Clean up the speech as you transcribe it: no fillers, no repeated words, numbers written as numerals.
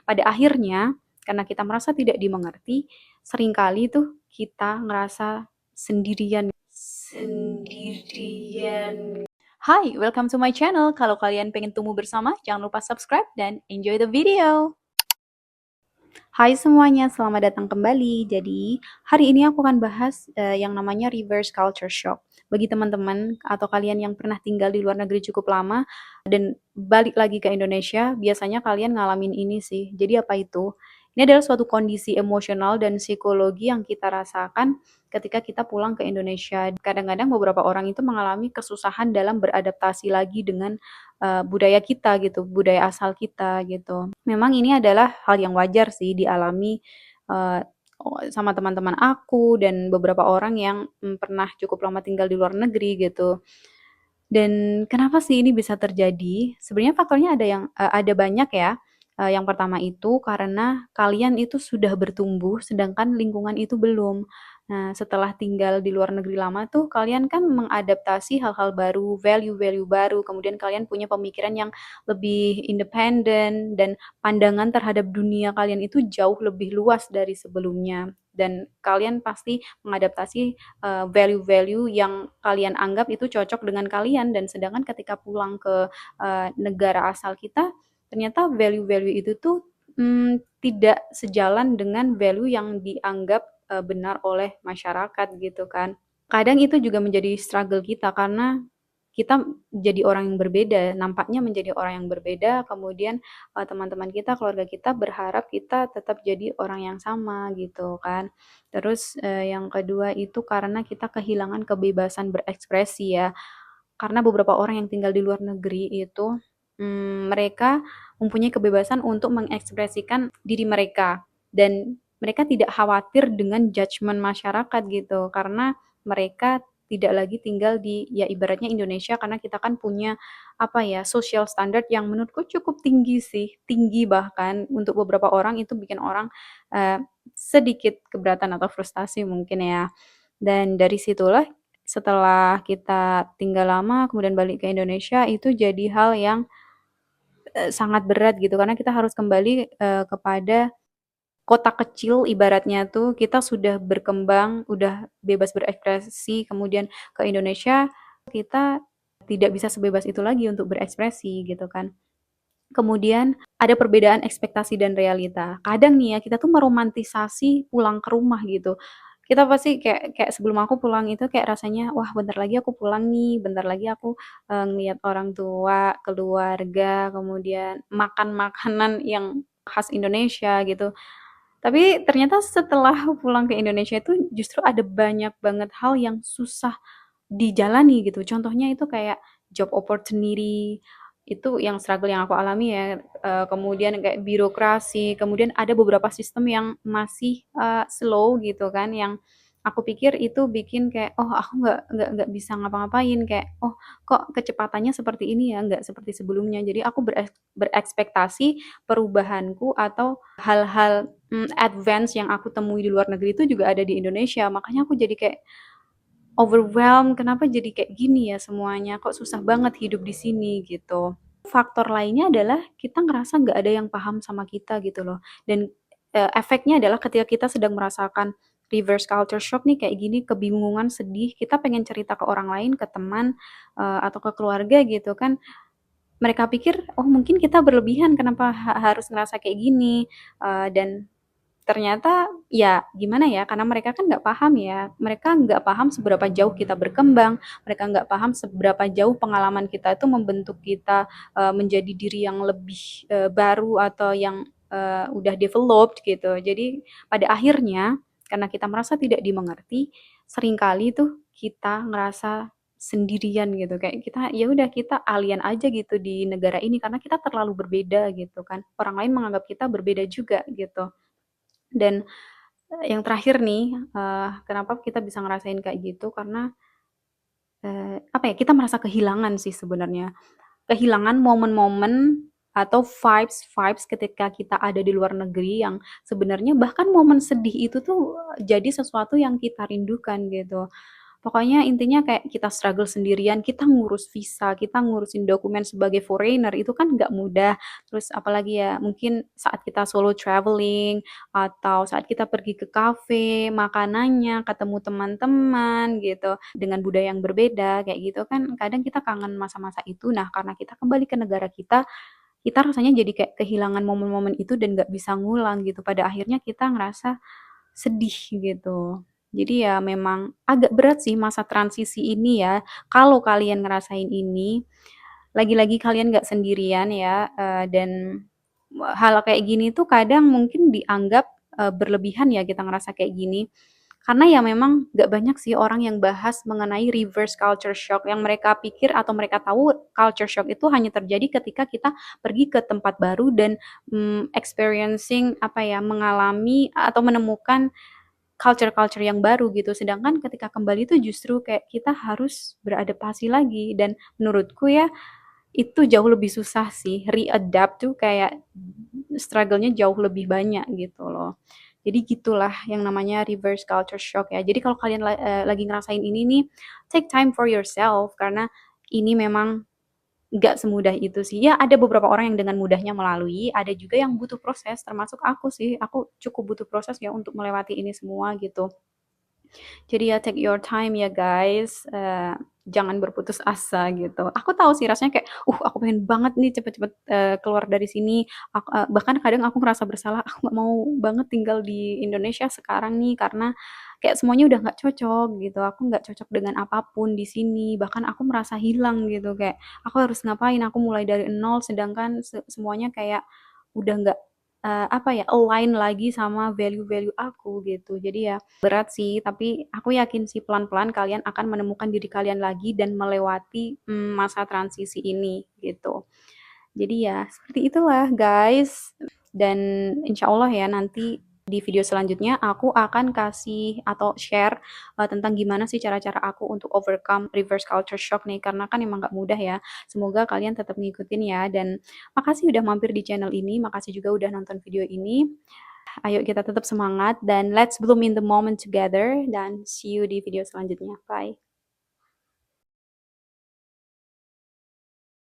Pada akhirnya, karena kita merasa tidak dimengerti, seringkali tuh kita ngerasa sendirian. Hai, welcome to my channel. Kalau kalian pengen tumbuh bersama, jangan lupa subscribe dan enjoy the video. Hai semuanya, selamat datang kembali. Jadi, hari ini aku akan bahas yang namanya reverse culture shock. Bagi teman-teman atau kalian yang pernah tinggal di luar negeri cukup lama dan balik lagi ke Indonesia, biasanya kalian ngalamin ini sih. Jadi apa itu? Ini adalah suatu kondisi emosional dan psikologi yang kita rasakan ketika kita pulang ke Indonesia. Kadang-kadang beberapa orang itu mengalami kesusahan dalam beradaptasi lagi dengan budaya kita gitu, budaya asal kita gitu. Memang ini adalah hal yang wajar sih dialami eee, sama teman-teman aku dan beberapa orang yang pernah cukup lama tinggal di luar negeri gitu. Dan kenapa sih ini bisa terjadi? Sebenarnya faktornya ada banyak ya. Yang pertama itu karena kalian itu sudah bertumbuh sedangkan lingkungan itu belum. Nah, setelah tinggal di luar negeri lama tuh kalian kan mengadaptasi hal-hal baru, value-value baru, kemudian kalian punya pemikiran yang lebih independen dan pandangan terhadap dunia kalian itu jauh lebih luas dari sebelumnya. Dan kalian pasti mengadaptasi value-value yang kalian anggap itu cocok dengan kalian dan sedangkan ketika pulang ke negara asal kita, ternyata value-value itu tuh tidak sejalan dengan value yang dianggap benar oleh masyarakat gitu kan. Kadang itu juga menjadi struggle kita karena kita jadi orang yang berbeda, nampaknya menjadi orang yang berbeda, kemudian teman-teman kita, keluarga kita berharap kita tetap jadi orang yang sama gitu kan. Terus yang kedua itu karena kita kehilangan kebebasan berekspresi ya. Karena beberapa orang yang tinggal di luar negeri itu mereka mempunyai kebebasan untuk mengekspresikan diri mereka dan mereka tidak khawatir dengan judgement masyarakat gitu, karena mereka tidak lagi tinggal di ya ibaratnya Indonesia karena kita kan punya apa ya, social standard yang menurutku cukup tinggi sih, tinggi bahkan untuk beberapa orang itu bikin orang sedikit keberatan atau frustasi mungkin ya. Dan dari situlah setelah kita tinggal lama kemudian balik ke Indonesia itu jadi hal yang sangat berat gitu karena kita harus kembali kepada kota kecil ibaratnya tuh kita sudah berkembang, udah bebas berekspresi, kemudian ke Indonesia kita tidak bisa sebebas itu lagi untuk berekspresi gitu kan. Kemudian ada perbedaan ekspektasi dan realita. Kadang nih ya kita tuh meromantisasi pulang ke rumah gitu. Kita pasti kayak kayak sebelum aku pulang itu kayak rasanya, "Wah bentar lagi aku pulang nih, bentar lagi aku, ngelihat orang tua, keluarga, kemudian makan makanan yang khas Indonesia," gitu. Tapi ternyata setelah pulang ke Indonesia itu justru ada banyak banget hal yang susah dijalani gitu. Contohnya itu kayak job opportunity, itu yang struggle yang aku alami ya, kemudian kayak birokrasi, kemudian ada beberapa sistem yang masih, slow gitu kan, yang aku pikir itu bikin kayak, "Oh aku nggak bisa ngapa-ngapain," kayak, "Oh kok kecepatannya seperti ini ya, nggak seperti sebelumnya." Jadi aku berekspektasi perubahanku atau hal-hal, advance yang aku temui di luar negeri itu juga ada di Indonesia. Makanya aku jadi kayak overwhelmed, kenapa jadi kayak gini ya semuanya, kok susah banget hidup di sini gitu. Faktor lainnya adalah kita ngerasa nggak ada yang paham sama kita gitu loh, dan efeknya adalah ketika kita sedang merasakan reverse culture shock nih kayak gini, kebingungan, sedih, kita pengen cerita ke orang lain, ke teman, atau ke keluarga gitu kan, mereka pikir, "Oh mungkin kita berlebihan kenapa harus ngerasa kayak gini," dan ternyata ya gimana ya, karena mereka kan nggak paham ya, mereka nggak paham seberapa jauh kita berkembang, mereka nggak paham seberapa jauh pengalaman kita itu membentuk kita menjadi diri yang lebih baru atau yang udah developed gitu. Jadi pada akhirnya karena kita merasa tidak dimengerti, seringkali tuh kita ngerasa sendirian gitu, kayak kita ya udah kita alien aja gitu di negara ini karena kita terlalu berbeda gitu kan. Orang lain menganggap kita berbeda juga gitu. Dan yang terakhir nih, kenapa kita bisa ngerasain kayak gitu, karena, apa ya, kita merasa kehilangan sih sebenarnya. Kehilangan momen-momen atau vibes-vibes ketika kita ada di luar negeri yang sebenarnya bahkan momen sedih itu tuh jadi sesuatu yang kita rindukan gitu. Pokoknya intinya kayak kita struggle sendirian, kita ngurus visa, kita ngurusin dokumen sebagai foreigner itu kan nggak mudah. Terus apalagi ya, mungkin saat kita solo traveling atau saat kita pergi ke kafe, makanannya, ketemu teman-teman gitu dengan budaya yang berbeda kayak gitu kan kadang kita kangen masa-masa itu. Nah, karena kita kembali ke negara kita rasanya jadi kayak kehilangan momen-momen itu dan nggak bisa ngulang gitu. Pada akhirnya kita ngerasa sedih gitu. Jadi ya memang agak berat sih masa transisi ini ya. Kalau kalian ngerasain ini, lagi-lagi kalian nggak sendirian ya, dan hal kayak gini tuh kadang mungkin dianggap, berlebihan ya kita ngerasa kayak gini. Karena ya memang nggak banyak sih orang yang bahas mengenai reverse culture shock, yang mereka pikir atau mereka tahu culture shock itu hanya terjadi ketika kita pergi ke tempat baru dan, experiencing apa ya, mengalami atau menemukan culture-culture yang baru gitu. Sedangkan ketika kembali itu justru kayak kita harus beradaptasi lagi dan menurutku ya itu jauh lebih susah sih. Readapt tuh kayak struggle-nya jauh lebih banyak gitu loh. Jadi gitulah yang namanya reverse culture shock ya. Jadi kalau kalian lagi ngerasain ini nih, take time for yourself karena ini memang nggak semudah itu sih. Ya ada beberapa orang yang dengan mudahnya melalui, ada juga yang butuh proses, termasuk aku sih. Aku cukup butuh proses ya untuk melewati ini semua gitu. Jadi ya take your time ya guys, jangan berputus asa gitu. Aku tahu sih rasanya kayak, aku pengen banget nih cepet-cepet, keluar dari sini, bahkan kadang aku ngerasa bersalah, aku nggak mau banget tinggal di Indonesia sekarang nih karena kayak semuanya udah nggak cocok gitu, aku nggak cocok dengan apapun di sini, bahkan aku merasa hilang gitu, kayak aku harus ngapain, aku mulai dari nol sedangkan semuanya kayak udah nggak, apa ya, align lagi sama value-value aku gitu. Jadi ya berat sih, tapi aku yakin sih pelan-pelan kalian akan menemukan diri kalian lagi dan melewati, masa transisi ini, gitu. Jadi ya seperti itulah guys, dan insya Allah ya nanti di video selanjutnya aku akan kasih atau share, tentang gimana sih cara-cara aku untuk overcome reverse culture shock nih, karena kan emang nggak mudah ya. Semoga kalian tetap ngikutin ya, dan makasih udah mampir di channel ini, makasih juga udah nonton video ini. Ayo kita tetap semangat dan let's bloom in the moment together dan see you di video selanjutnya. Bye.